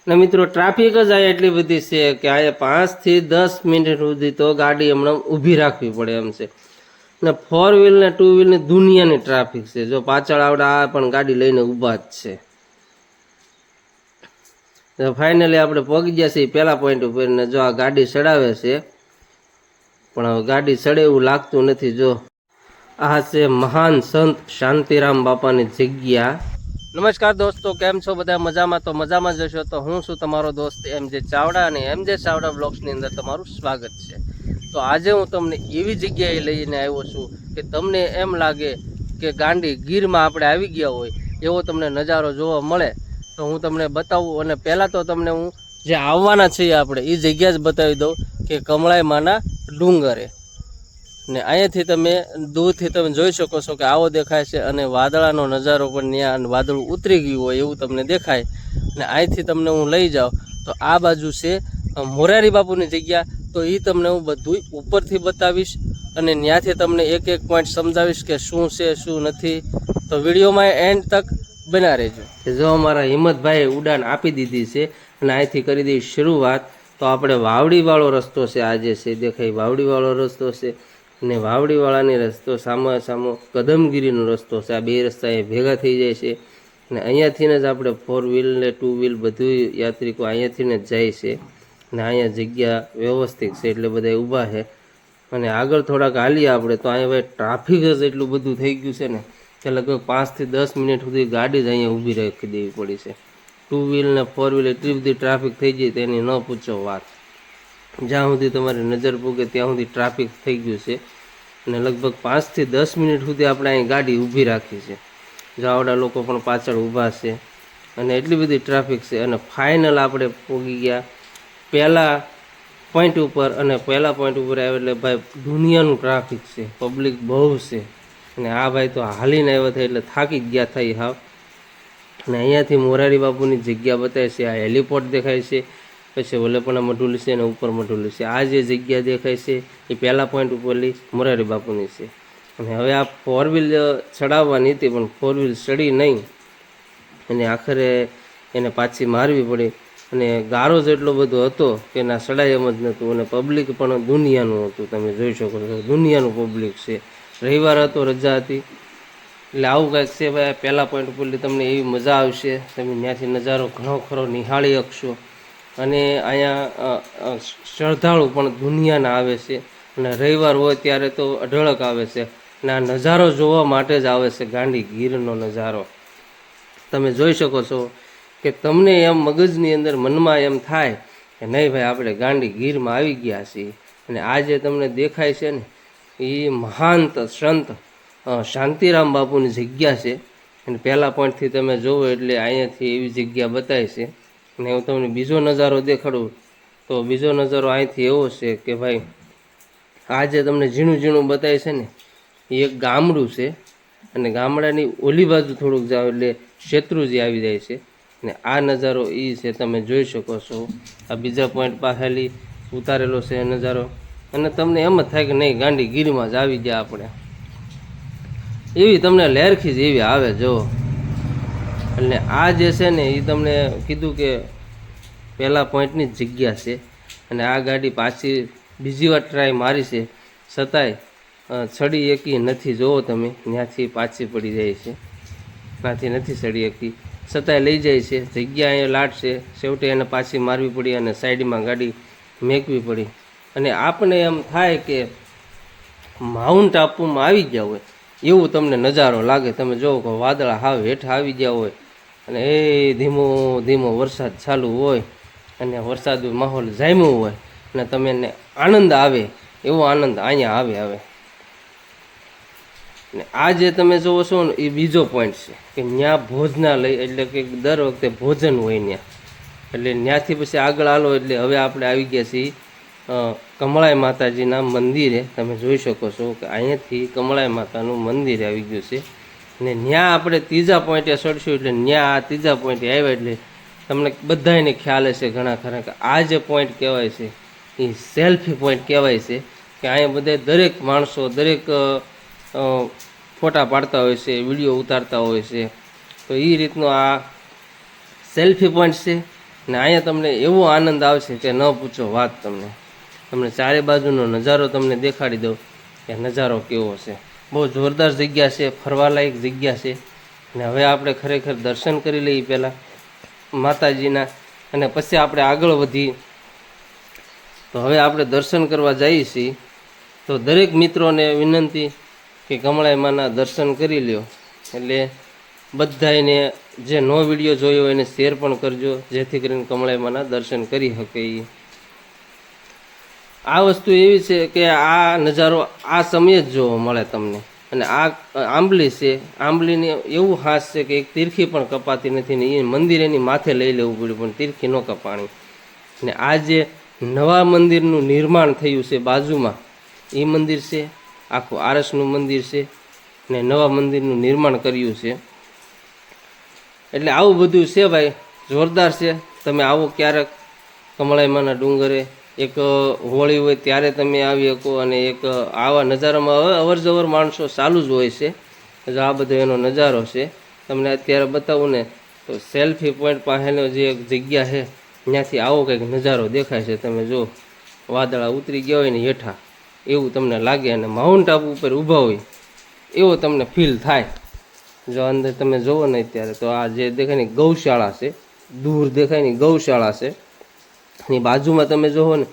ને મિત્રો ટ્રાફિક જ આ એટલી બધી છે કે આ 5 થી 10 મિનિટ સુધી તો ગાડી હમણાં ઊભી રાખવી પડે એમ છે. ને 4 વ્હીલ ને 2 વ્હીલ ની દુનિયાની ટ્રાફિક છે. જો પાછળ આવડા આ પણ ગાડી લઈને ઊભા જ છે. તો ફાઇનલી આપણે પહોંચી ગયા છીએ પહેલા પોઈન્ટ ઉપર ને જો આ ગાડી ચડાવે છે પણ હવે ગાડી ચડે એવું લાગતું નથી. જો આ છે મહાન સંત શાંતિરામ બાપાની જગ્યા. નમસ્કાર દોસ્તો, કેમ છો બધા? મજામાં? તો મજામાં જ હશો. તો હું છું તમારો દોસ્ત MJ ચાવડા અને MJ ચાવડા બ્લોગ્સની અંદર તમારું સ્વાગત છે. તો આજે હું તમને એવી જગ્યાએ લઈને આવ્યો છું કે તમને એમ લાગે કે ગાંડી ગીરમાં આપણે આવી ગયા હોય એવો તમને નજારો જોવા મળે. તો હું તમને બતાવું અને પહેલાં તો તમને હું જે આવવાના છીએ આપણે એ જગ્યા જ બતાવી દઉં કે કમળાઈ માના ડુંગરે. ને અહીંયાથી તમે દૂરથી તમે જોઈ શકો છો કે આવો દેખાય છે અને વાદળાનો નજારો પણ ત્યાં વાદળું ઉતરી ગયું હોય એવું તમને દેખાય. ને અહીંથી તમને હું લઈ જાઉં તો આ બાજુ છે મોરારી બાપુની જગ્યા. તો એ તમને હું બધું ઉપરથી બતાવીશ અને ત્યાંથી તમને એક એક પોઈન્ટ સમજાવીશ કે શું છે શું નથી. તો વિડીયોમાં એન્ડ તક બના રહેજો. જો અમારા હિંમતભાઈએ ઉડાન આપી દીધી છે અને અહીંથી કરી દઈ શરૂઆત. તો આપણે વાવડીવાળો રસ્તો છે, આજે છે દેખાય વાવડીવાળો રસ્તો છે ને વાવડીવાળાની રસ્તો સામો કદમગીરીનો રસ્તો છે. આ બે રસ્તા એ ભેગા થઈ જાય છે અને અહીંયાથી જ આપણે 4 વ્હીલ ને 2 વ્હીલ બધું યાત્રિકો અહીંયાથી જ જાય છે. ને અહીંયા જગ્યા વ્યવસ્થિત છે એટલે બધા ઊભા છે. અને આગળ થોડાક હાલીએ આપણે તો અહીંયા ભાઈ ટ્રાફિક જ એટલું બધું થઈ ગયું છે ને કે લગભગ 5 થી 10 મિનિટ સુધી ગાડી જ અહીંયા ઊભી રાખી દેવી પડી છે. 2 વ્હીલ ને 4 વ્હીલ એટલી બધી ટ્રાફિક થઈ ગઈ તેની ન પૂછો વાત. જ્યાં સુધી તમારી નજર પૂગે ત્યાં સુધી ટ્રાફિક થઈ ગયું છે અને લગભગ 5 થી 10 મિનિટ સુધી આપણે અહીં ગાડી ઊભી રાખી છે. જાવડા લોકો પણ પાછળ ઊભા છે અને એટલી બધી ટ્રાફિક છે. અને ફાઇનલ આપણે પહોંચી ગયા પહેલા પોઈન્ટ ઉપર. અને પહેલા પોઈન્ટ ઉપર આવે એટલે ભાઈ દુનિયાનું ટ્રાફિક છે, પબ્લિક બહુ છે. અને આ ભાઈ તો હાલીને આવ્યા થાય એટલે થાકી જ ગયા થઈ હાવ. અને અહીંયાથી મોરારી બાપુની જગ્યા બતાવે છે. આ હેલિપોર્ટ દેખાય છે, પછી ઓલે પણ મઢુલી છે અને ઉપર મઢુલી છે. આ જે જગ્યા દેખાય છે એ પહેલા પોઈન્ટ ઉપરલી મોરારી બાપુની છે. અને હવે આ 4 વ્હીલ ચડાવવાની હતી પણ 4 વ્હીલ ચડી નહીં અને આખરે એને પાછી મારવી પડી. અને ગારો જ એટલો બધો હતો કે ના ચડાય એમ જ નહોતું. અને પબ્લિક પણ દુનિયાનું હતું, તમે જોઈ શકો છો દુનિયાનું પબ્લિક છે. રવિવાર હતો, રજા હતી એટલે આવું કાંઈક છે ભાઈ. પહેલા પોઈન્ટ ઉપરથી તમને એવી મજા આવશે, તમે ત્યાંથી નજારો ઘણો ખરો નિહાળી શકશો. અને અહીંયા શ્રદ્ધાળુ પણ દુનિયાના આવે છે અને રવિવાર હોય ત્યારે તો અઢળક આવે છે અને આ નજારો જોવા માટે જ આવે છે. ગાંડી ગીરનો નજારો તમે જોઈ શકો છો કે તમને એમ મગજની અંદર મનમાં એમ થાય કે નહીં ભાઈ આપણે ગાંડી ગીરમાં આવી ગયા છીએ. અને આ જે તમને દેખાય છે ને એ મહાંત સંત શાંતિરામ બાપુની જગ્યા છે. અને પહેલા પોઈન્ટથી તમે જોવો એટલે અહીંયાથી એવી જગ્યા બતાય છે. અને હું તમને બીજો નજારો દેખાડું તો બીજો નજારો અહીંથી એવો છે કે ભાઈ આ જે તમને ઝીણું ઝીણું બતાય છે ને એ એક ગામડું છે. અને ગામડાની ઓલી બાજુ થોડુંક જાઓ એટલે શેત્રુજી આવી જાય છે. ને આ નજારો એ છે, તમે જોઈ શકો છો. આ બીજા પોઈન્ટ પાસેલી ઉતારેલો છે નજારો. અને તમને એમ જ થાય કે નહીં ગાંડી ગીરમાં જ આવી ગયા આપણે, એવી તમને લહેરખી જ એવી આવે જો. એટલે આ જે છે ને એ તમને કીધું કે પહેલા પોઈન્ટની જ જગ્યા છે. અને આ ગાડી પાછી બીજી વાર ટ્રાય મારી છે છતાંય ચડી એકી નથી. જોવો તમે ત્યાંથી પાછી પડી જાય છે, ત્યાંથી નથી ચડી એકી છતાંય લઈ જાય છે. જગ્યા અહીંયા લાટ છે, છેવટે એને પાછી મારવી પડી અને સાઈડમાં ગાડી મેકવી પડી. અને આપણે એમ થાય કે માઉન્ટ આબુમાં આવી ગયા હોય એવું તમને નજારો લાગે. તમે જોવો કે વાદળા હાવ હેઠા આવી ગયા હોય અને એ ધીમો ધીમો વરસાદ ચાલુ હોય અને વરસાદનો માહોલ જામ્યો હોય અને તમને આનંદ આવે એવો આનંદ અહીંયા આવે. ને આ જે તમે જોવો છો ને એ બીજો પોઈન્ટ છે કે ત્યાં ભોજનાલય એટલે કે દર વખતે ભોજન હોય ત્યાં. એટલે ત્યાંથી પછી આગળ હાલો એટલે હવે આપણે આવી ગયા છીએ કમળાઈ માતાજીના મંદિરે. તમે જોઈ શકો છો કે અહીંયાથી કમળાઈ માતાનું મંદિર આવી ગયું છે. ને ત્યાં આપણે ત્રીજા પોઈન્ટે ચડશું એટલે ત્યાં આ ત્રીજા પોઈન્ટે આવ્યા એટલે તમને બધાને ખ્યાલ હશે ઘણા ખરા કે આ જે પોઈન્ટ કહેવાય છે એ સેલ્ફી પોઈન્ટ કહેવાય છે. કે અહીંયા બધા દરેક માણસો દરેક ફોટા પાડતા હોય છે, વિડીયો ઉતારતા હોય છે. તો એ રીતનો આ સેલ્ફી પોઈન્ટ છે. અને અહીંયા તમને એવો આનંદ આવશે કે ન પૂછો વાત. તમને ચારે બાજુનો નજારો તમને દેખાડી દઉં કે નજારો કેવો છે. બહુ જોરદાર જગ્યા છે, ફરવાલાયક જગ્યા છે. અને હવે આપણે ખરેખર દર્શન કરી લઈએ પહેલાં માતાજીના, અને પછી આપણે આગળ વધીએ. તો હવે આપણે દર્શન કરવા જઈએ છીએ. તો દરેક મિત્રોને વિનંતી કે કમળાઈ માના દર્શન કરી લ્યો. એટલે બધાને જે નો વિડીયો જોયો એને શેર પણ કરજો, જેથી કરીને કમળાઈ માના દર્શન કરી શકે. આ વસ્તુ એવી છે કે આ નજારો આ સમયે જ જોવા મળે તમને. અને આ આંબલી છે, આંબલીને એવું હાસ છે કે એક તીરખી પણ કપાતી નથી ને એ મંદિર એની માથે લઈ લેવું પડ્યું પણ તીરખી ન કપાણી. ને આ જે નવા મંદિરનું નિર્માણ થયું છે બાજુમાં, એ મંદિર છે, આખું આરસનું મંદિર છે ને નવા મંદિરનું નિર્માણ કર્યું છે. એટલે આવું બધું છે ભાઈ, જોરદાર છે. તમે આવો ક્યારેક કમળાઈ માના ડુંગરે, એક હોળી હોય ત્યારે તમે આવી શકો. અને એક આવા નજારામાં અવર જવર માણસો ચાલુ જ હોય છે. આ બધો એનો નજારો છે. તમને અત્યારે બતાવું ને તો સેલ્ફી પોઈન્ટ પાસેનો જે એક જગ્યા છે ત્યાંથી આવો કંઈક નજારો દેખાય છે. તમે જો વાદળા ઉતરી ગયા હોય ને હેઠા, એવું તમને લાગે. અને માઉન્ટ આબુ ઉપર ઊભા હોય એવો તમને ફીલ થાય. જો અંદર તમે જોવો ને અત્યારે તો આ જે દેખાય ને ગૌશાળા છે, દૂર દેખાય ને ગૌશાળા છે. એની બાજુમાં તમે જોવો ને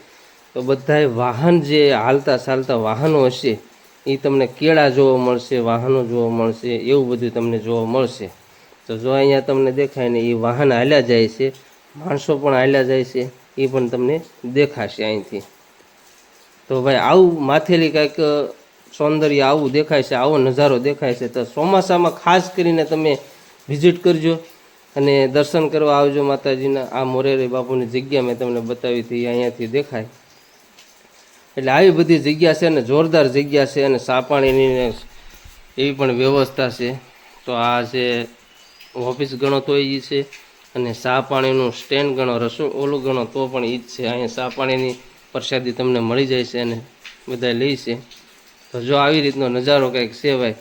તો બધાય વાહન જે હાલતા ચાલતા વાહનો હશે એ તમને કેળા જોવા મળશે, વાહનો જોવા મળશે, એવું બધું તમને જોવા મળશે. તો જો અહીંયા તમને દેખાય ને એ વાહન હાલ્યા જાય છે, માણસો પણ હાલ્યા જાય છે, એ પણ તમને દેખાશે અહીંથી. તો ભાઈ આવું માથેલી કાંઈક સૌંદર્ય આવું દેખાય છે, આવો નજારો દેખાય છે. તો ચોમાસામાં ખાસ કરીને તમે વિઝિટ કરજો અને દર્શન કરવા આવજો માતાજીના. આ મોરેરી બાપુની જગ્યા મેં તમને બતાવી હતી, અહીંયાથી દેખાય. એટલે આવી બધી જગ્યા છે ને જોરદાર જગ્યા છે. અને ચા પાણીની એવી પણ વ્યવસ્થા છે. તો આ જે ઓફિસ ગણો તો એ છે, અને ચા પાણીનું સ્ટેન્ડ ગણો, ઓલું ગણો તો પણ એ જ છે. અહીંયા ચા પાણીની પ્રસાદી તમને મળી જાય છે અને બધા લે છે. તો જો આવી રીતનો નજારો કંઈક છે ભાઈ.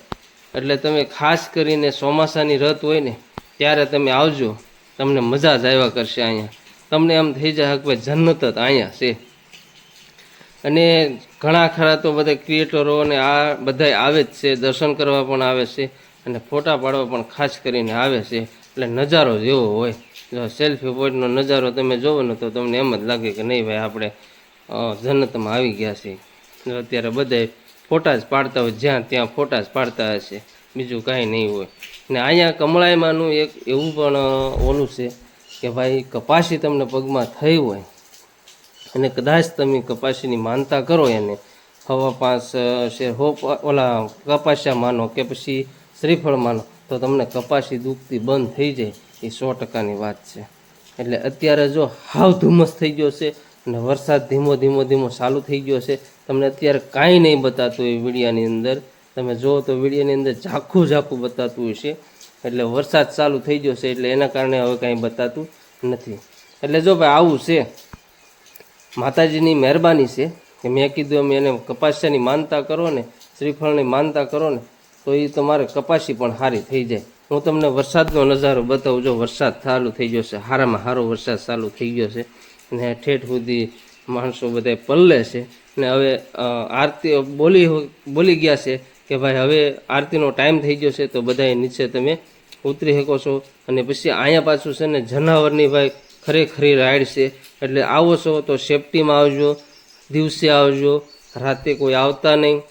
એટલે તમે ખાસ કરીને ચોમાસાની રત હોય ને ત્યારે તમે આવજો, તમને મજા જ આવ્યા કરશે. અહીંયા તમને એમ થઈ જાય કે ભાઈ જન્નત જ અહીંયા છે. અને ઘણા ખરા તો બધા ક્રિએટરો અને આ બધા આવે જ છે, દર્શન કરવા પણ આવે છે અને ફોટા પાડવા પણ ખાસ કરીને આવે છે. એટલે નજારો જેવો હોય. જો સેલ્ફી પોઈન્ટનો નજારો તમે જોવો ને તો તમને એમ જ લાગે કે નહીં ભાઈ આપણે જન્નતમાં આવી ગયા છીએ. અત્યારે બધા ફોટા જ પાડતા હોય, જ્યાં ત્યાં ફોટા જ પાડતા હશે, બીજું કાંઈ નહીં હોય. ને અહીંયા કમળાઈમાંનું એક એવું પણ ઓલું છે કે ભાઈ કપાસી તમને પગમાં થઈ હોય અને કદાચ તમે કપાસીની માનતા કરો એને 5.5 શેર ઓલા કપાસિયા માનો કે પછી શ્રીફળ માનો તો તમને કપાસી દુખતી બંધ થઈ જાય. એ 100%ની વાત છે. એટલે અત્યારે જો હાવ ધુમ્મસ થઈ ગયો છે અને વરસાદ ધીમો ધીમો ચાલુ થઈ ગયો છે. તમને અત્યારે કાંઈ નહીં બતાતું એ વિડીયાની અંદર. તમે જુઓ તો વિડીયોની અંદર ઝાખું બતાતું હશે. એટલે વરસાદ ચાલુ થઈ ગયો છે એટલે એના કારણે હવે કાંઈ બતાતું નથી. એટલે જો ભાઈ આવું છે, માતાજીની મહેરબાની છે કે મેં કીધું અમે એને કપાસિયાની માનતા કરો ને, શ્રીફળની માનતા કરો ને તો એ તમારે કપાસી પણ સારી થઈ જાય. હું તમને વરસાદનો નજારો બતાવું. જો વરસાદ ચાલુ થઈ ગયો છે, સારામાં સારો વરસાદ ચાલુ થઈ ગયો છે અને ઠેઠ સુધી માણસો બધા પલ્લે છે. ને હવે આરતી બોલી ગયા છે કે ભાઈ હવે આરતીનો ટાઈમ થઈ ગયો છે તો બધા નીચે તમે ઉતરી શકો છો. અને પછી અહીંયા પાછું છે ને જનાવરની ભાઈ ખરેખરી રાઈડ છે. એટલે આવો છો તો સેફટીમાં આવજો, દિવસે આવજો, રાતે કોઈ આવતા નહીં.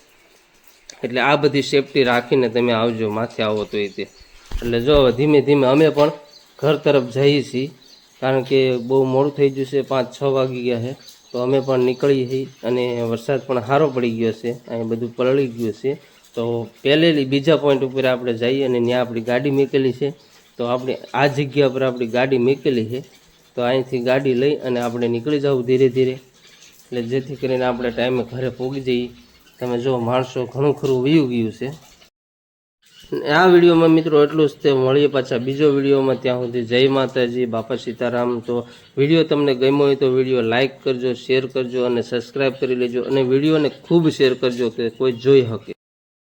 એટલે આ બધી સેફટી રાખીને તમે આવજો, માથે આવો તો તે. એટલે જો ધીમે ધીમે અમે પણ ઘર તરફ જઈએ છીએ, કારણ કે બહુ મોડું થઈ ગયું છે, 5-6 વાગી ગયા છે. તો અમે પણ નીકળીએ છીએ અને વરસાદ પણ સારો પડી ગયો છે, અહીં બધું પલળી ગયું છે. તો પહેલેથી બીજા પોઈન્ટ ઉપર આપણે જઈએ અને ત્યાં આપણી ગાડી મૂકેલી છે. તો આપણે આ જગ્યા પર આપણી ગાડી મૂકેલી છે. તો અહીંથી ગાડી લઈ અને આપણે નીકળી જવું ધીરે ધીરે, એટલે જેથી કરીને આપણે ટાઈમે ઘરે પહોંચી જઈએ. તમે જો માણસો ઘણું ખરું વયું ગયું છે. આ વિડીયોમાં મિત્રો એટલું જ તે. મળીએ પાછા બીજો વિડીયોમાં. ત્યાં સુધી જય માતાજી, બાપા સીતારામ. તો વિડીયો તમને ગમ્યો હોય તો વિડીયો લાઇક કરજો, શેર કરજો અને સબસ્ક્રાઈબ કરી લેજો. અને વિડીયોને ખૂબ શેર કરજો કે કોઈ જોઈ શકે.